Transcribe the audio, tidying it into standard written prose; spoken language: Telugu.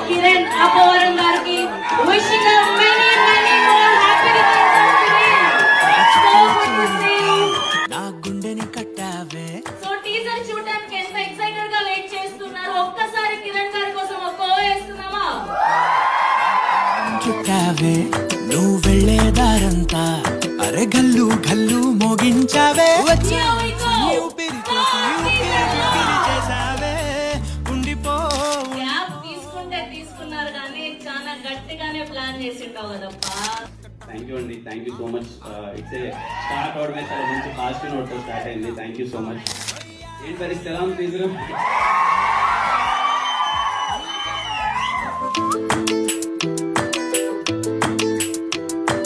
కిరణ్ అబ్బవరం గారికి wishing you many more happy returns of the day. So good to see you. నా గుండెని కట్టావే. సో టీజర్ చూడడానికి ఎంత ఎక్సైటెడ్ గా వెయిట్ చేస్తున్నారు. ఒక్కసారి కిరణ్ గారి కోసం ఒక ఓ వేస్తున్నామా? చుట్టావే నువ్వు వెళ్ళే దారంతా అరే గల్లు గల్లు మోగించావే. వచ్చి చేసావే ఉండిపో. గ్యాప్ తీసుకున్నారు కానీ చాలా గట్టిగానే ప్లాన్ చేసి ఉంటావు కదప్పా. థ్యాంక్ యూ అండి, thank you so much. It's start అవడమే చాలా మంచి పాజిటివ్ నోట్తో స్టార్ట్ అయింది. Thank you so much. ఏంటి పరిస్థితి ఎలా ఉంది?